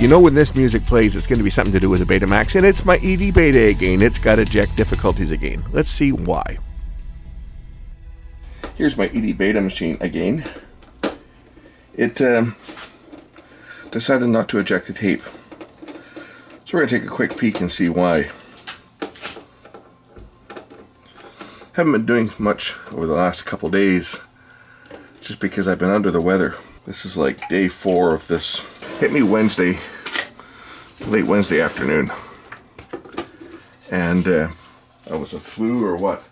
You know when this music plays, it's going to be something to do with the Betamax, and it's my EDBeta again. It's got eject difficulties again. Let's see why. Here's my EDBeta machine again. It decided not to eject the tape. So we're going to take a quick peek and see why. Haven't been doing much over the last couple days, just because I've been under the weather. This is like day 4 of this. Hit me Wednesday, late Wednesday afternoon. And was it flu or what?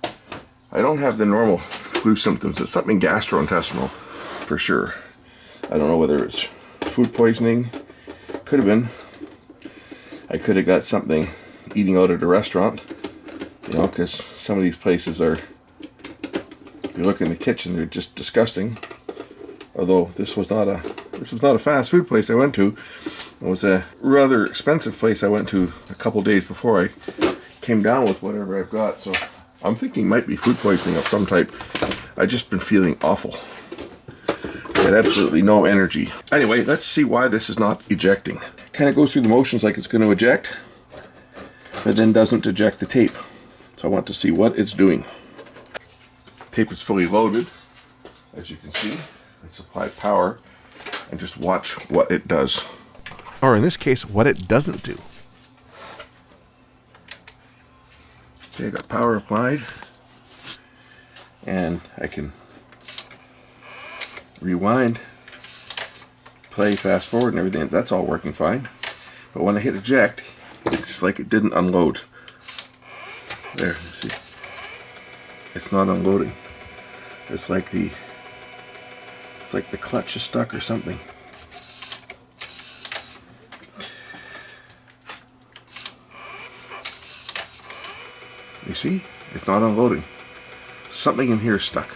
I don't have the normal flu symptoms. It's something gastrointestinal for sure. I don't know whether it's food poisoning. Could have been. I could have got something eating out at a restaurant. You know, because some of these places are, if you look in the kitchen, they're just disgusting. Although this was not a fast food place I went to. It was a rather expensive place I went to a couple days before I came down with whatever I've got. So I'm thinking it might be food poisoning of some type. I've just been feeling awful. I had absolutely no energy. Anyway, let's see why this is not ejecting. Kind of goes through the motions like it's going to eject, but then doesn't eject the tape. So I want to see what it's doing. Tape is fully loaded, as you can see. Let's apply power and just watch what it does. Or in this case, what it doesn't do. Okay, I got power applied. And I can rewind, play, fast forward and everything. That's all working fine. But when I hit eject, it's like it didn't unload. There, you see. It's not unloading. It's like the clutch is stuck or something. You see? It's not unloading. Something in here is stuck.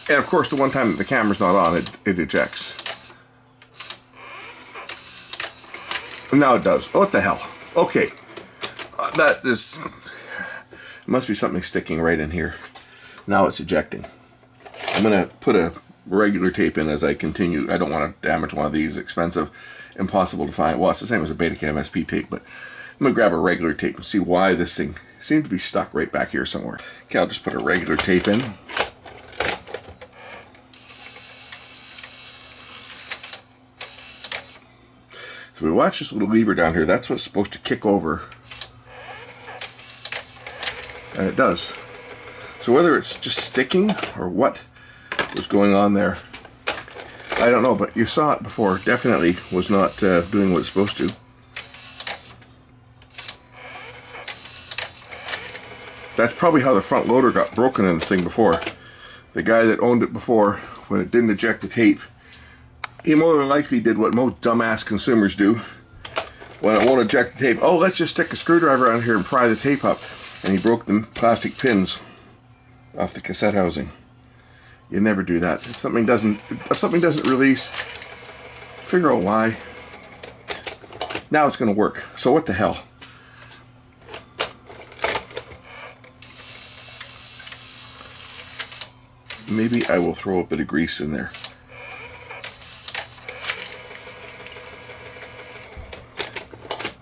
And of course, the one time that the camera's not on, it ejects. And now it does. Oh, what the hell? Okay. That is... must be something sticking right in here. Now it's ejecting. I'm going to put a regular tape in as I continue. I don't want to damage one of these. Expensive, impossible to find. Well, it's the same as a Betacam SP tape, but I'm going to grab a regular tape and see why this thing seems to be stuck right back here somewhere. Okay, I'll just put a regular tape in. So we watch this little lever down here. That's what's supposed to kick over. And it does. So whether it's just sticking or what was going on there, I don't know, but you saw it before. Definitely was not doing what it's supposed to. That's probably how the front loader got broken in this thing before. The guy that owned it before, when it didn't eject the tape, he more than likely did what most dumbass consumers do. When it won't eject the tape, oh, let's just stick a screwdriver on here and pry the tape up. And he broke the plastic pins off the cassette housing. You never do that. If something doesn't release, figure out why. Now it's going to work. So what the hell? Maybe I will throw a bit of grease in there.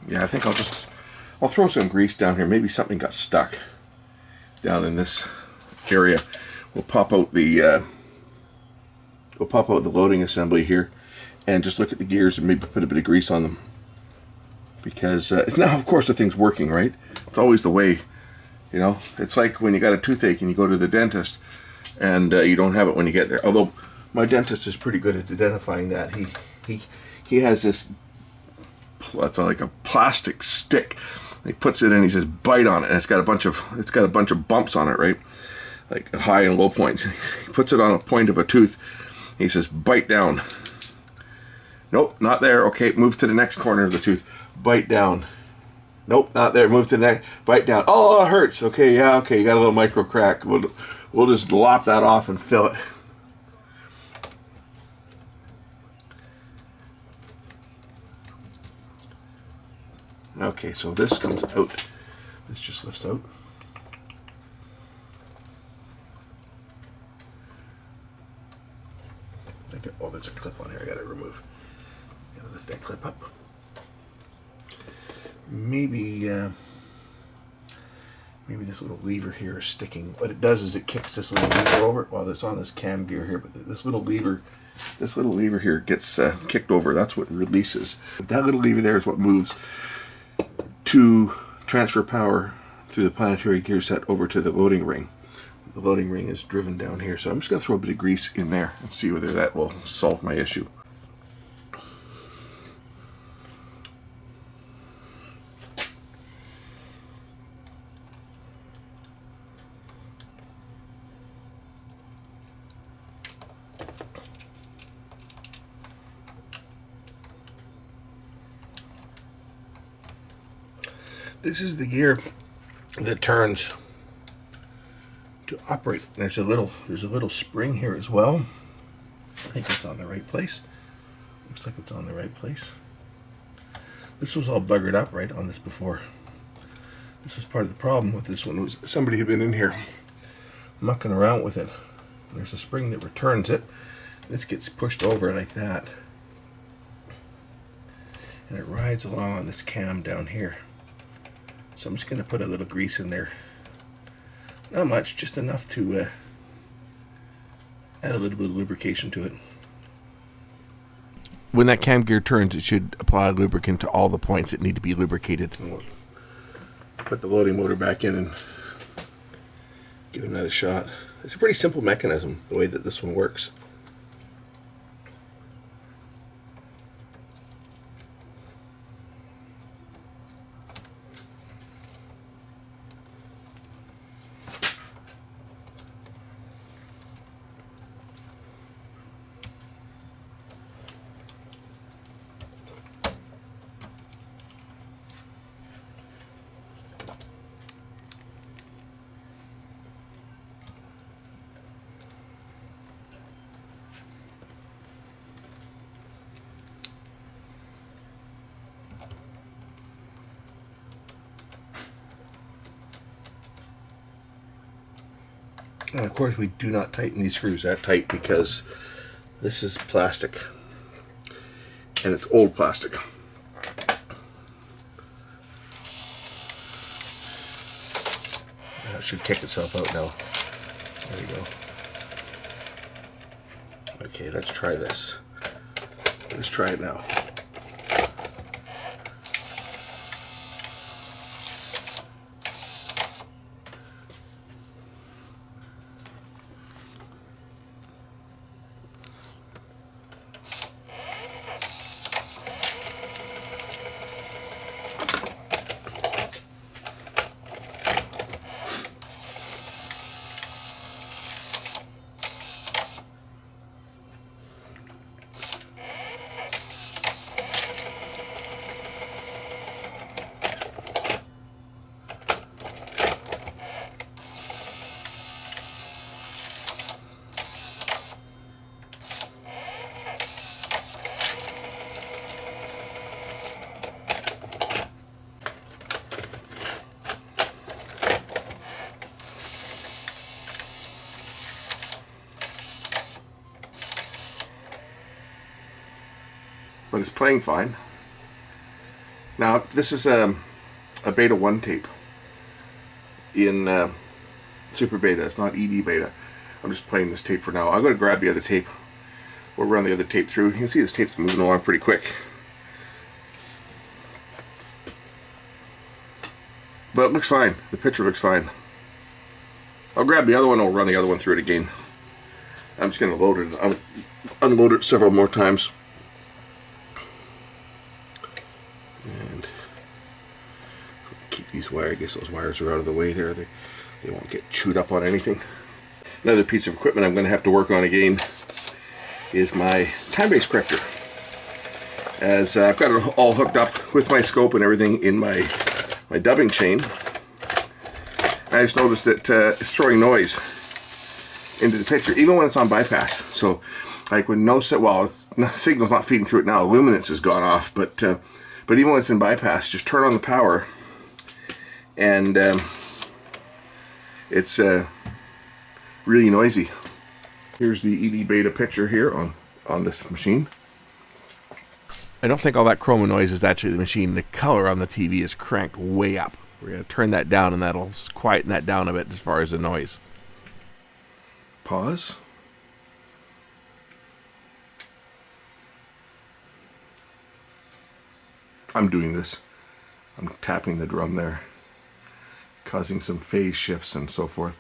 Yeah, I think I'll throw some grease down here. Maybe something got stuck down in this area. We'll pop out the loading assembly here and just look at the gears and maybe put a bit of grease on them. Because now, of course, the thing's working, right? It's always the way, you know. It's like when you got a toothache and you go to the dentist and you don't have it when you get there. Although my dentist is pretty good at identifying that. He has this, that's like a plastic stick. He puts it in, he says bite on it, and it's got a bunch of bumps on it, right? Like high and low points. He puts it on a point of a tooth. He says bite down. Nope, not there. Okay, move to the next corner of the tooth. Bite down. Nope, not there. Move to the next. Bite down. Oh, it hurts. Okay, yeah, okay. You got a little micro crack. We'll just lop that off and fill it. Okay, so this comes out. This just lifts out. Oh, there's a clip on here I gotta remove. Gotta lift that clip up. Maybe maybe this little lever here is sticking. What it does is it kicks this little lever over. Well, it's on this cam gear here, but this little lever here gets kicked over. That's what releases. That little lever there is what moves to transfer power through the planetary gear set over to the loading ring. The loading ring is driven down here, so I'm just going to throw a bit of grease in there and see whether that will solve my issue. This is the gear that turns to operate. There's a little spring here as well. I think it's on the right place. Looks like it's on the right place. This was all buggered up right on this before. This was part of the problem with this one. It was somebody had been in here mucking around with it. There's a spring that returns it. This gets pushed over like that, and it rides along on this cam down here. So I'm just going to put a little grease in there. Not much, just enough to add a little bit of lubrication to it. When that cam gear turns, it should apply lubricant to all the points that need to be lubricated. And we'll put the loading motor back in and give it another shot. It's a pretty simple mechanism, the way that this one works. And of course we do not tighten these screws that tight because this is plastic, and it's old plastic. It should kick itself out now. There we go. Okay, let's try this. Let's try it now. But it's playing fine. Now this is a beta 1 tape in Super Beta. It's not EDBeta. I'm just playing this tape for now. I'm going to grab the other tape. We'll run the other tape through. You can see this tape's moving along pretty quick. But it looks fine. The picture looks fine. I'll grab the other one and we'll run the other one through it again. I'm just going to load it. I'll unload it several more times. And keep these wires. I guess those wires are out of the way there. They won't get chewed up on anything. Another piece of equipment I'm going to have to work on again is my time-base corrector. As I've got it all hooked up with my scope and everything in my dubbing chain. I just noticed that it's throwing noise into the picture, even when it's on bypass. So, like when the signal's not feeding through it now, luminance has gone off, but even when it's in bypass, just turn on the power, and it's really noisy. Here's the EDBeta picture here on on this machine. I don't think all that chroma noise is actually the machine. The color on the TV is cranked way up. We're going to turn that down, and that'll quieten that down a bit as far as the noise. Pause. I'm doing this. I'm tapping the drum there, causing some phase shifts and so forth.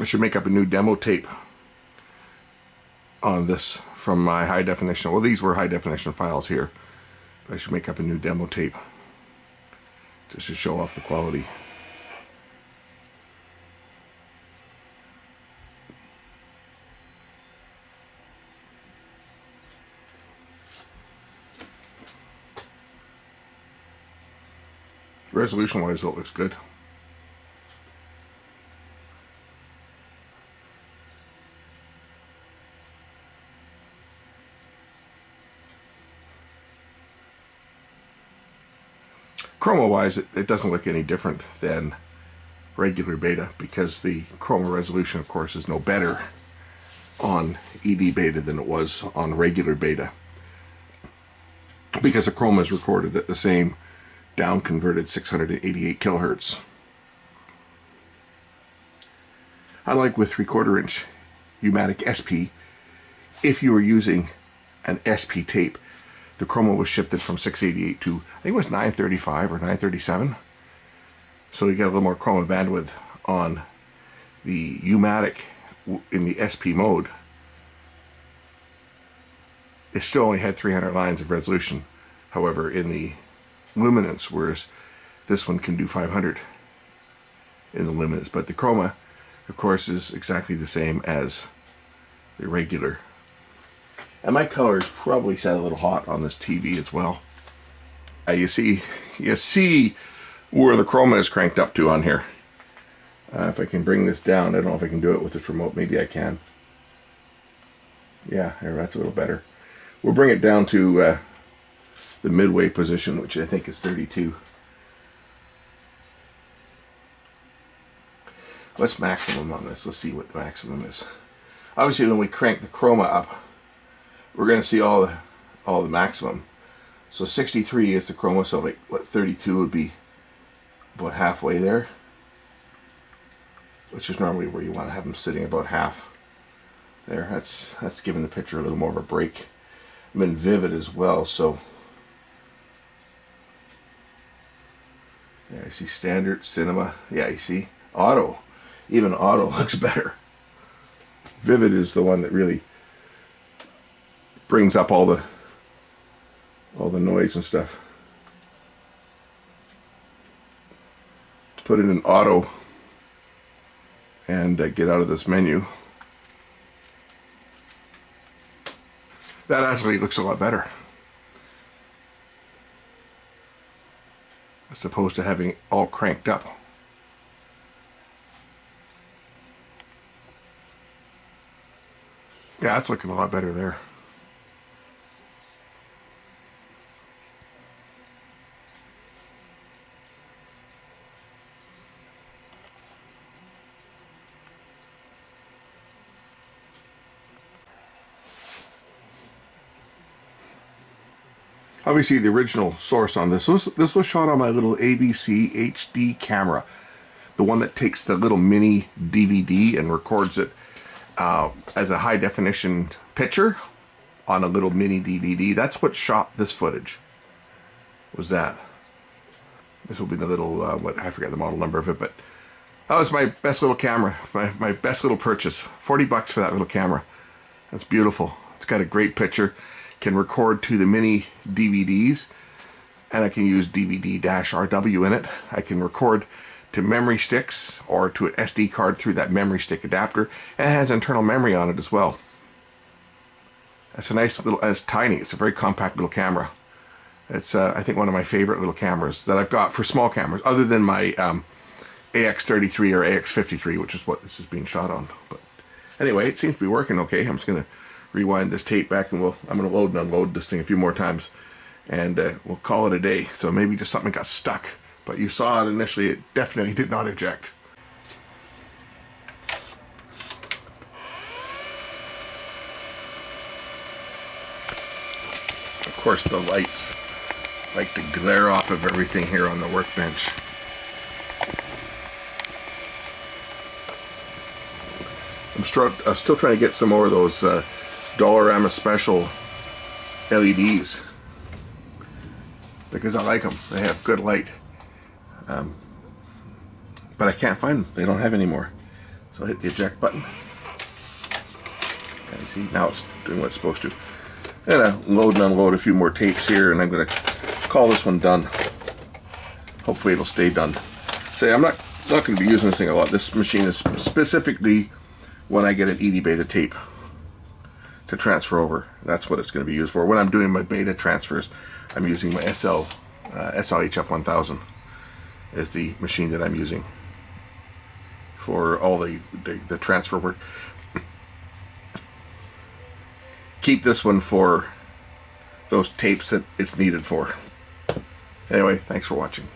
I should make up a new demo tape on this from my high definition. Well, these were high definition files here. I should make up a new demo tape just to show off the quality. Resolution wise, it looks good. Chroma wise, it doesn't look any different than regular beta, because the chroma resolution, of course, is no better on EDBeta than it was on regular beta, because the chroma is recorded at the same down converted 688 kilohertz. Unlike with 3/4 inch U-matic SP, if you were using an SP tape, the chroma was shifted from 688 to, I think it was 935 or 937. So you get a little more chroma bandwidth on the U-matic in the SP mode. It still only had 300 lines of resolution, however, in the luminance, whereas this one can do 500 in the luminance. But the chroma, of course, is exactly the same as the regular. And my color is probably set a little hot on this TV as well. You see where the chroma is cranked up to on here. If I can bring this down, I don't know if I can do it with this remote. Maybe I can. Yeah, here, that's a little better. We'll bring it down to the midway position, which I think is 32. What's maximum on this? Let's see what the maximum is. Obviously, when we crank the chroma up, we're going to see all the maximum. So 63 is the chroma, so like what, 32 would be about halfway there, which is normally where you want to have them sitting, about half there. That's giving the picture a little more of a break. I'm in vivid as well, so yeah, I see standard, cinema. Yeah, you see auto. Even auto looks better. Vivid is the one that really brings up all the noise and stuff. Put it in auto and get out of this menu. That actually looks a lot better, as opposed to having it all cranked up. Yeah, that's looking a lot better there. Obviously, the original source on this was shot on my little ABC HD camera, the one that takes the little mini DVD and records it as a high definition picture on a little mini DVD. That's what shot this footage. Was that? This will be the little I forget the model number of it, but that was my best little camera, my best little purchase. 40 bucks for that little camera. That's beautiful. It's got a great picture. Can record to the mini DVDs, and I can use DVD-RW in it. I can record to memory sticks or to an SD card through that memory stick adapter, and it has internal memory on it as well. It's a nice little, and it's tiny. It's a very compact little camera. It's I think one of my favorite little cameras that I've got for small cameras, other than my AX33 or AX53, which is what this is being shot on. But anyway, it seems to be working okay. I'm just going to rewind this tape back, and I'm going to load and unload this thing a few more times, and we'll call it a day. So maybe just something got stuck, but you saw it initially, it definitely did not eject. Of course, the lights like to glare off of everything here on the workbench. I'm still trying to get some more of those Dollarama special LEDs because I like them. They have good light, but I can't find them. They don't have any more. So I hit the eject button. And you see, now it's doing what it's supposed to. And I load and unload a few more tapes here, and I'm going to call this one done. Hopefully it'll stay done. So I'm not going to be using this thing a lot. This machine is specifically when I get an EDBeta tape to transfer over. That's what it's going to be used for. When I'm doing my beta transfers, I'm using my SLHF1000 is the machine that I'm using for all the transfer work. Keep this one for those tapes that it's needed for. Anyway, thanks for watching.